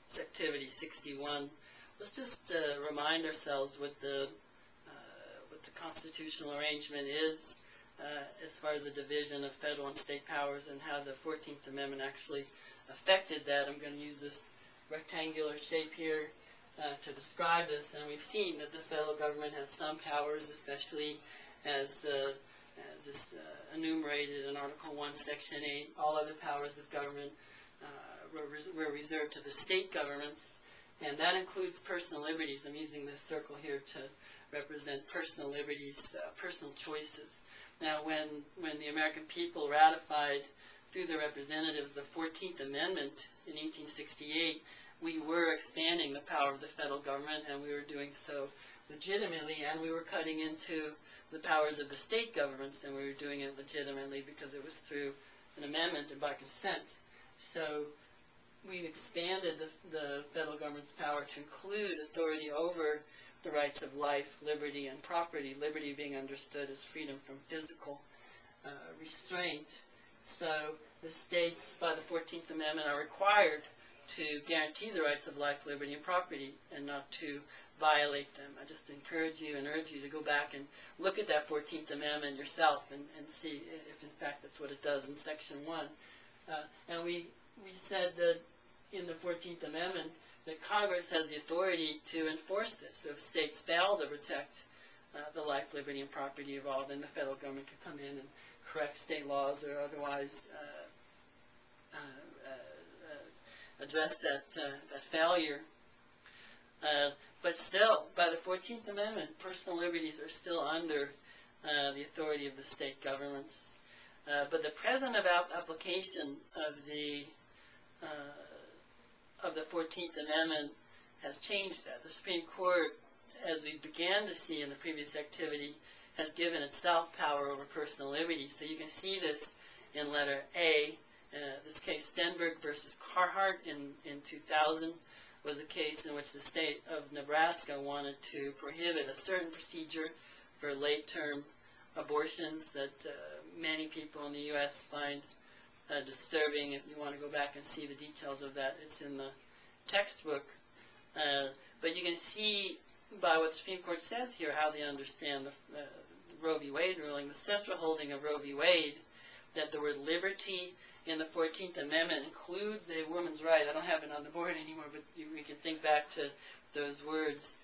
It's activity 61. Let's just remind ourselves what the constitutional arrangement is as far as the division of federal and state powers and how the 14th Amendment actually affected that. I'm going to use this rectangular shape here to describe this, and we've seen that the federal government has some powers, especially as is enumerated in Article 1, Section 8. All other powers of government were reserved to the state governments, and that includes personal liberties. I'm using this circle here to represent personal liberties, personal choices. Now, when the American people ratified through their representatives the 14th Amendment in 1868, we were expanding the power of the federal government, and we were doing so legitimately, and we were cutting into the powers of the state governments, and we were doing it legitimately because it was through an amendment and by consent. So we expanded the federal government's power to include authority over the rights of life, liberty, and property, liberty being understood as freedom from physical restraint. So the states, by the 14th Amendment, are required to guarantee the rights of life, liberty, and property, and not to violate them. I just encourage you and urge you to go back and look at that 14th Amendment yourself and see if, in fact, that's what it does in Section 1. And we said that in the 14th Amendment that Congress has the authority to enforce this. So if states fail to protect the life, liberty, and property of all, then the federal government can come in and correct state laws or otherwise address that failure. But still, by the 14th Amendment, personal liberties are still under the authority of the state governments. But the present application of the 14th Amendment has changed that. The Supreme Court, as we began to see in the previous activity, has given itself power over personal liberty. So you can see this in letter A. This case, Stenberg versus Carhart in 2000, was a case in which the state of Nebraska wanted to prohibit a certain procedure for late-term abortions that many people in the U.S. find disturbing. If you want to go back and see the details of that, it's in the textbook. But you can see by what the Supreme Court says here how they understand the Roe v. Wade ruling, the central holding of Roe v. Wade, that the word liberty in the 14th Amendment includes a woman's right. I don't have it on the board anymore, but we can think back to those words.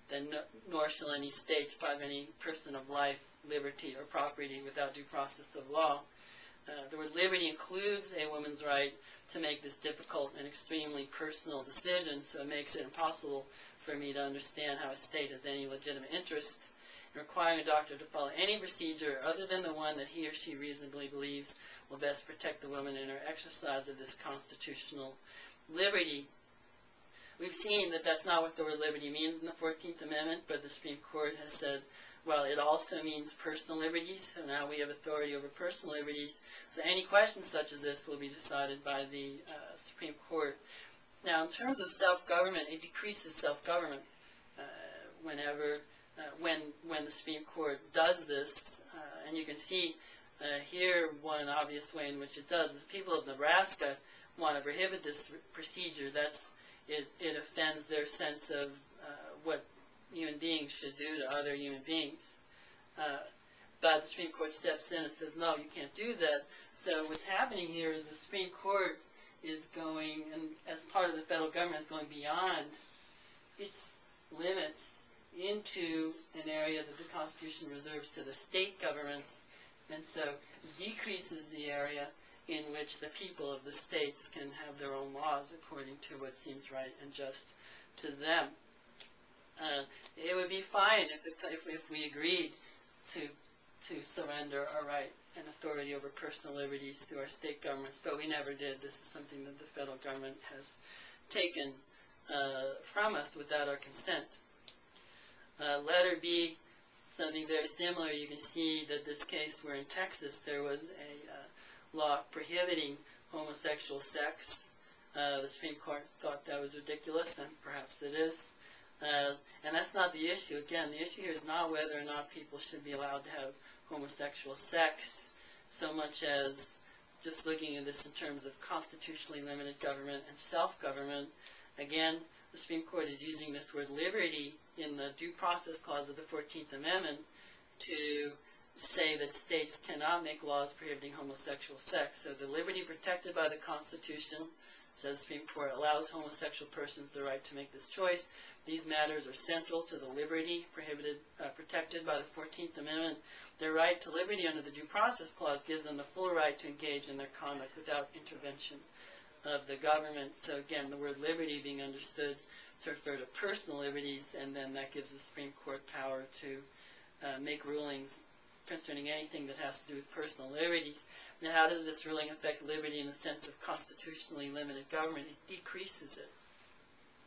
Then nor shall any state deprive any person of life, liberty, or property without due process of law. The word liberty includes a woman's right to make this difficult and extremely personal decision, so it makes it impossible for me to understand how a state has any legitimate interest in requiring a doctor to follow any procedure other than the one that he or she reasonably believes will best protect the woman in her exercise of this constitutional liberty. We've seen that that's not what the word liberty means in the 14th Amendment, but the Supreme Court has said, well, it also means personal liberties, so now we have authority over personal liberties. So any question such as this will be decided by the Supreme Court. Now, in terms of self-government, it decreases self-government when the Supreme Court does this. And you can see here one obvious way in which it does is people of Nebraska want to prohibit this procedure. It offends their sense of what human beings should do to other human beings. But the Supreme Court steps in and says, no, you can't do that. So what's happening here is the Supreme Court is going, and as part of the federal government, is going beyond its limits into an area that the Constitution reserves to the state governments, and so decreases the area in which the people of the states can have their own laws according to what seems right and just to them. It would be fine if we agreed to surrender our right and authority over personal liberties to our state governments, but we never did. This is something that the federal government has taken from us without our consent. Letter B, something very similar. You can see that this case where in Texas there was a law prohibiting homosexual sex. The Supreme Court thought that was ridiculous, and perhaps it is. And that's not the issue. Again, the issue here is not whether or not people should be allowed to have homosexual sex, so much as just looking at this in terms of constitutionally limited government and self-government, again, the Supreme Court is using this word liberty in the Due Process Clause of the 14th Amendment to say that states cannot make laws prohibiting homosexual sex. So the liberty protected by the Constitution, says the Supreme Court, allows homosexual persons the right to make this choice. These matters are central to the liberty protected by the 14th Amendment. Their right to liberty under the Due Process Clause gives them the full right to engage in their conduct without intervention of the government. So again, the word liberty being understood to refer to personal liberties, and then that gives the Supreme Court power to make rulings concerning anything that has to do with personal liberties. Now, how does this ruling affect liberty in the sense of constitutionally limited government? It decreases it.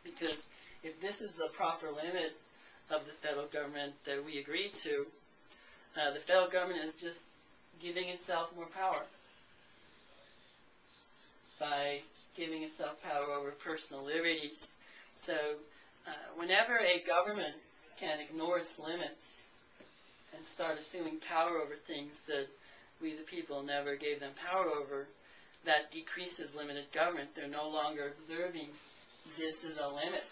Because if this is the proper limit of the federal government that we agreed to, the federal government is just giving itself more power by giving itself power over personal liberties. So whenever a government can ignore its limits and start assuming power over things that we the people never gave them power over, that decreases limited government. They're no longer observing this is a limit.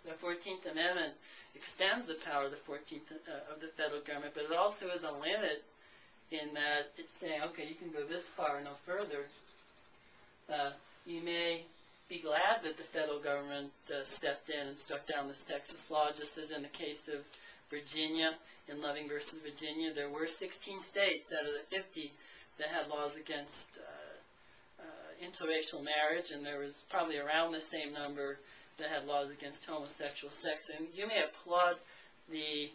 The 14th Amendment extends the power of the 14th of the federal government, but it also is a limit in that it's saying, okay, you can go this far, no further. You may be glad that the federal government stepped in and struck down this Texas law, just as in the case of Virginia, in Loving versus Virginia. There were 16 states out of the 50 that had laws against interracial marriage, and there was probably around the same number that had laws against homosexual sex. And you may applaud the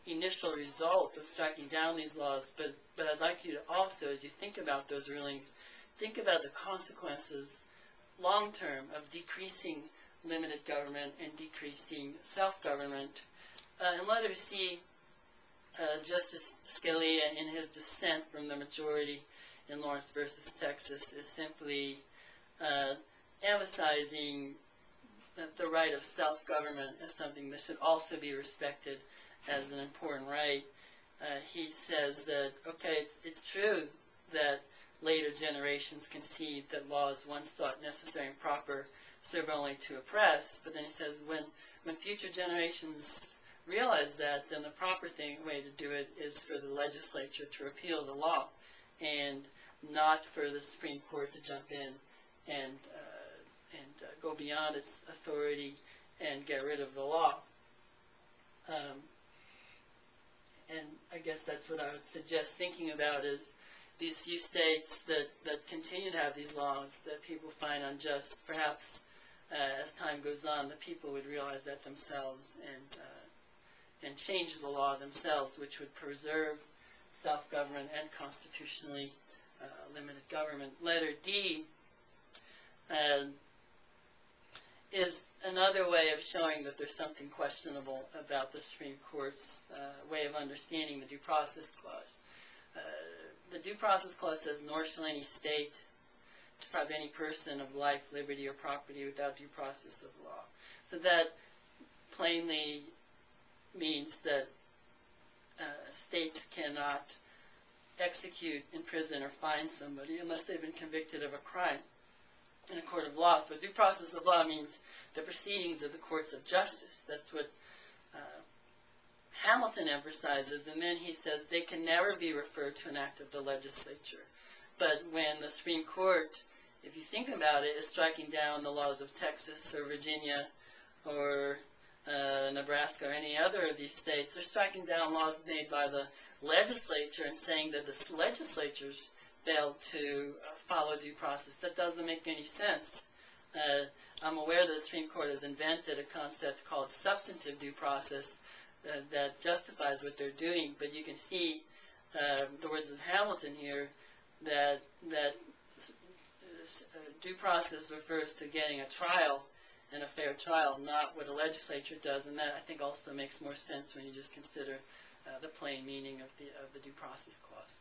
initial result of striking down these laws, but I'd like you to also, as you think about those rulings, think about the consequences long-term of decreasing limited government and decreasing self-government. And let us see Justice Scalia, in his dissent from the majority in Lawrence versus Texas, is simply emphasizing that the right of self-government is something that should also be respected as an important right. He says that, okay, it's true that later generations concede that laws once thought necessary and proper serve only to oppress, but then he says when future generations realize that, then the proper way to do it is for the legislature to repeal the law and not for the Supreme Court to jump in and go beyond its authority and get rid of the law. And I guess that's what I would suggest thinking about, is these few states that continue to have these laws that people find unjust. Perhaps as time goes on, the people would realize that themselves and change the law themselves, which would preserve self-government and constitutionally limited government. Letter D is another way of showing that there's something questionable about the Supreme Court's way of understanding the Due Process Clause. The Due Process Clause says, nor shall any state deprive any person of life, liberty, or property without due process of law. So that plainly means that states cannot execute, imprison, or fine somebody unless they've been convicted of a crime in a court of law. So due process of law means the proceedings of the courts of justice. That's what Hamilton emphasizes, and then he says they can never be referred to an act of the legislature. But when the Supreme Court, if you think about it, is striking down the laws of Texas or Virginia or Nebraska or any other of these states, they're striking down laws made by the legislature and saying that the legislatures failed to follow due process. That doesn't make any sense. I'm aware that the Supreme Court has invented a concept called substantive due process that justifies what they're doing, but you can see the words of Hamilton here, that due process refers to getting a trial and a fair trial, not what a legislature does, and that I think also makes more sense when you just consider the plain meaning of the Due Process Clause.